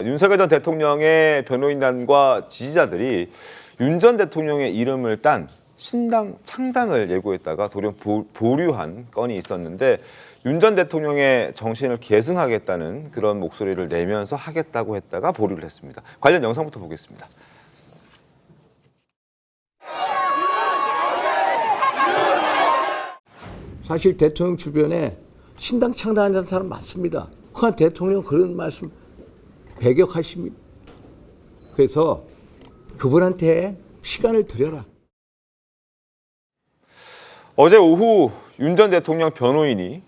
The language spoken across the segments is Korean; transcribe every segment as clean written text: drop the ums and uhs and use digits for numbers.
윤석열 전 대통령의 변호인단과 지지자들이 윤 전 대통령의 이름을 딴 신당 창당을 예고했다가 돌연 보류한 건이 있었는데 윤 전 대통령의 정신을 계승하겠다는 그런 목소리를 내면서 하겠다고 했다가 보류를 했습니다. 관련 영상부터 보겠습니다. 사실 대통령 주변에 신당 창당하는 사람 많습니다. 그러나 대통령 그런 말씀 배격하십니다. 그래서 그분한테 시간을 드려라. 어제 오후 윤 전 대통령 변호인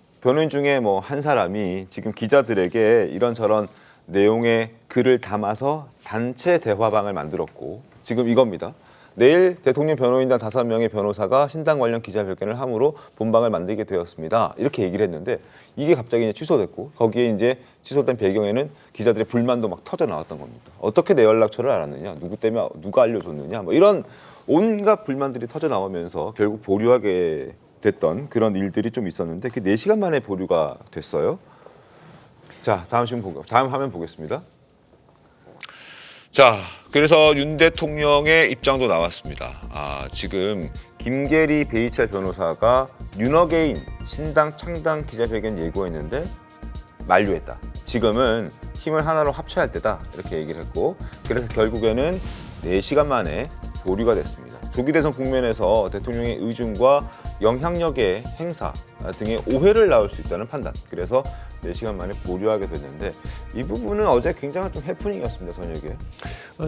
중에 한 사람이 지금 기자들에게 이런저런 내용의 글을 담아서 단체 대화방을 만들었고 지금 이겁니다. 내일 대통령 변호인단 5명의 변호사가 신당 관련 기자회견을 함으로 본방을 만들게 되었습니다. 이렇게 얘기를 했는데 이게 갑자기 이제 취소됐고 거기에 이제 취소된 배경에는 기자들의 불만도 막 터져 나왔던 겁니다. 어떻게 내 연락처를 알았느냐, 누구 때문에 누가 알려줬느냐, 이런 온갖 불만들이 터져 나오면서 결국 보류하게 됐던 그런 일들이 좀 있었는데 그 4시간 만에 보류가 됐어요. 자, 다음 화면 보겠습니다. 자, 그래서 윤 대통령의 입장도 나왔습니다. 지금 김계리 베이차 변호사가 윤어게인 신당 창당 기자회견 예고했는데 만류했다. 지금은 힘을 하나로 합쳐야 할 때다. 이렇게 얘기를 했고 그래서 결국에는 4시간 만에 보류가 됐습니다. 조기 대선 국면에서 대통령의 의중과 영향력의 행사 등의 오해를 낳을 수 있다는 판단. 그래서 4시간 만에 보류하게 됐는데 이 부분은 어제 굉장히 좀 해프닝이었습니다. 저녁에.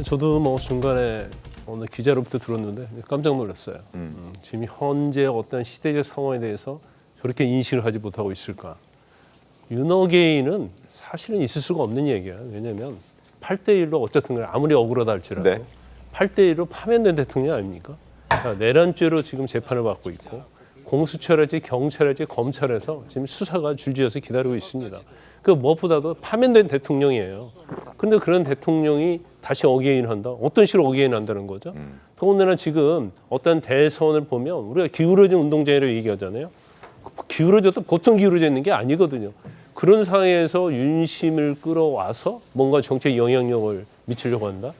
저도 중간에 어느 기자로부터 들었는데 깜짝 놀랐어요. 지금 현재 어떤 시대적 상황에 대해서 저렇게 인식을 하지 못하고 있을까. 윤어게인은 사실은 있을 수가 없는 얘기야. 왜냐하면 8대1로 어쨌든 간에 아무리 억울하다 할지라도 네. 8대1로 파면된 대통령 아닙니까? 내란죄로 지금 재판을 받고 있고 공수처랄지 경찰랄지 검찰에서 지금 수사가 줄지어서 기다리고 있습니다. 그 무엇보다도 파면된 대통령이에요. 그런데 그런 대통령이 다시 어게인한다? 어떤 식으로 어게인한다는 거죠? 더군다나 지금 어떤 대선을 보면 우리가 기울어진 운동장이라고 얘기하잖아요. 기울어져도 보통 기울어져 있는 게 아니거든요. 그런 상황에서 윤심을 끌어와서 뭔가 정책 영향력을 미치려고 한다?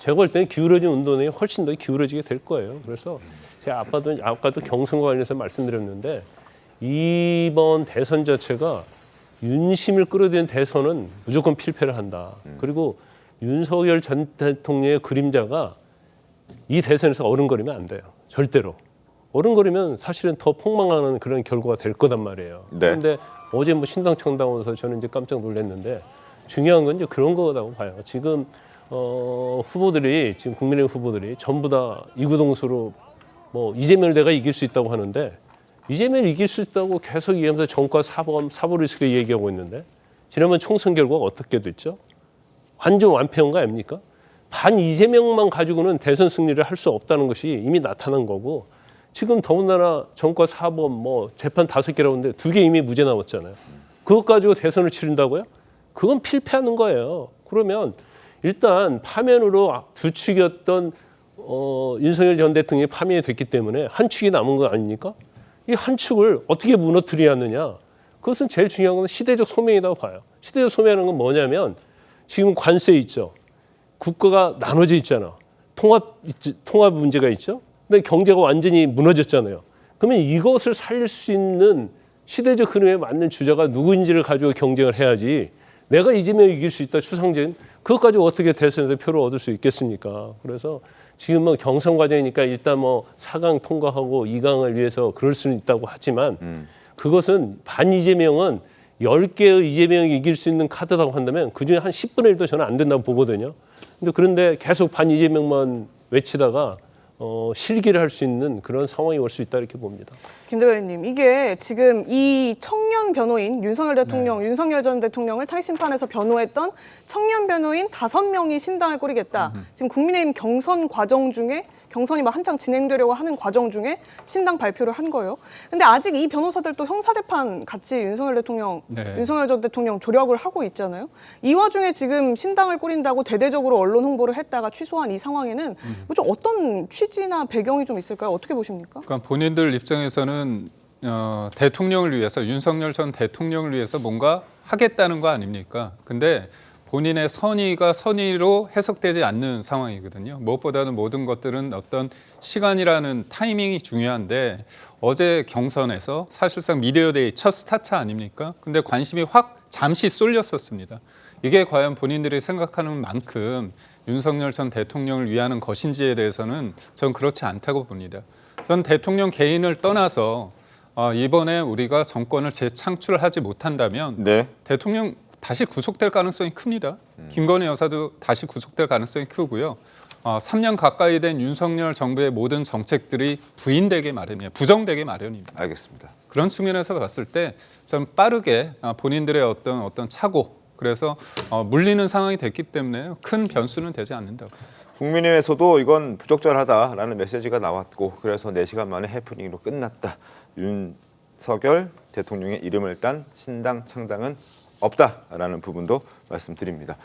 제가 볼 때는 기울어진 운동이 훨씬 더 기울어지게 될 거예요. 그래서 제가 아까도 경선과 관련해서 말씀드렸는데 이번 대선 자체가 윤심을 끌어들이는 대선은 무조건 필패를 한다. 그리고 윤석열 전 대통령의 그림자가 이 대선에서 어른거리면 안 돼요. 절대로. 어른거리면 사실은 더 폭망하는 그런 결과가 될 거단 말이에요. 네. 그런데 어제 신당 창당하면서 저는 이제 깜짝 놀랐는데 중요한 건 이제 그런 거라고 봐요. 지금 후보들이 지금 국민의힘 후보들이 전부 다 이구동성으로 이재명을 내가 이길 수 있다고 하는데 이재명을 이길 수 있다고 계속 얘기하면서 정과 사보리스크 얘기하고 있는데 지난번 총선 결과가 어떻게 됐죠? 완전 완패한 거 아닙니까? 반 이재명만 가지고는 대선 승리를 할 수 없다는 것이 이미 나타난 거고 지금 더군다나 정과 사범 재판 5개라고 하는데 2개 이미 무죄 나왔잖아요. 그것 가지고 대선을 치른다고요? 그건 필패하는 거예요. 그러면 일단 파면으로 두축이었던 윤석열 전 대통령이 파면이 됐기 때문에 한 축이 남은 거 아닙니까? 이 한 축을 어떻게 무너뜨려야 하느냐. 그것은 제일 중요한 건 시대적 소명이라고 봐요. 시대적 소명이라는 건 뭐냐면 지금 관세 있죠. 국가가 나눠져 있잖아. 통합 문제가 있죠. 근데 경제가 완전히 무너졌잖아요. 그러면 이것을 살릴 수 있는 시대적 흐름에 맞는 주자가 누구인지를 가지고 경쟁을 해야지 내가 이재명을 이길 수 있다 추상적인 그것 가지고 어떻게 대선에서 표를 얻을 수 있겠습니까? 그래서 지금 경선 과정이니까 일단 4강 통과하고 2강을 위해서 그럴 수는 있다고 하지만 그것은 반 이재명은 10개의 이재명이 이길 수 있는 카드라고 한다면 그중에 한 10분의 1도 저는 안 된다고 보거든요. 그런데 계속 반 이재명만 외치다가 실기를 할 수 있는 그런 상황이 올 수 있다 이렇게 봅니다. 김 대변인님, 이게 지금 이 청년 변호인 윤석열 대통령, 윤석열 전 대통령을 탈심판에서 변호했던 청년 변호인 5명이 신당을 꾸리겠다. 지금 국민의힘 경선 과정 중에 경선이 막 한창 진행되려고 하는 과정 중에 신당 발표를 한 거예요. 근데 아직 이 변호사들도 형사재판 같이 윤석열 전 대통령 조력을 하고 있잖아요. 이 와중에 지금 신당을 꾸린다고 대대적으로 언론 홍보를 했다가 취소한 이 상황에는 좀 어떤 취지나 배경이 좀 있을까요? 어떻게 보십니까? 그러니까 본인들 입장에서는 대통령을 위해서 윤석열 전 대통령을 위해서 뭔가 하겠다는 거 아닙니까? 근데 본인의 선의가 선의로 해석되지 않는 상황이거든요. 무엇보다는 모든 것들은 어떤 시간이라는 타이밍이 중요한데 어제 경선에서 사실상 미디어데이 첫 스타트 아닙니까? 근데 관심이 확 잠시 쏠렸었습니다. 이게 과연 본인들이 생각하는 만큼 윤석열 전 대통령을 위하는 것인지에 대해서는 전 그렇지 않다고 봅니다. 전 대통령 개인을 떠나서 이번에 우리가 정권을 재창출하지 못한다면 네. 대통령 다시 구속될 가능성이 큽니다. 김건희 여사도 다시 구속될 가능성이 크고요. 3년 가까이 된 윤석열 정부의 모든 정책들이 부인되게 마련이에요. 부정되게 마련입니다. 알겠습니다. 그런 측면에서 봤을 때 좀 빠르게 본인들의 어떤 착오, 그래서 물리는 상황이 됐기 때문에 큰 변수는 되지 않는다고. 국민의회에서도 이건 부적절하다라는 메시지가 나왔고 그래서 4시간 만에 해프닝으로 끝났다. 윤석열 대통령의 이름을 딴 신당 창당은 없다라는 부분도 말씀드립니다.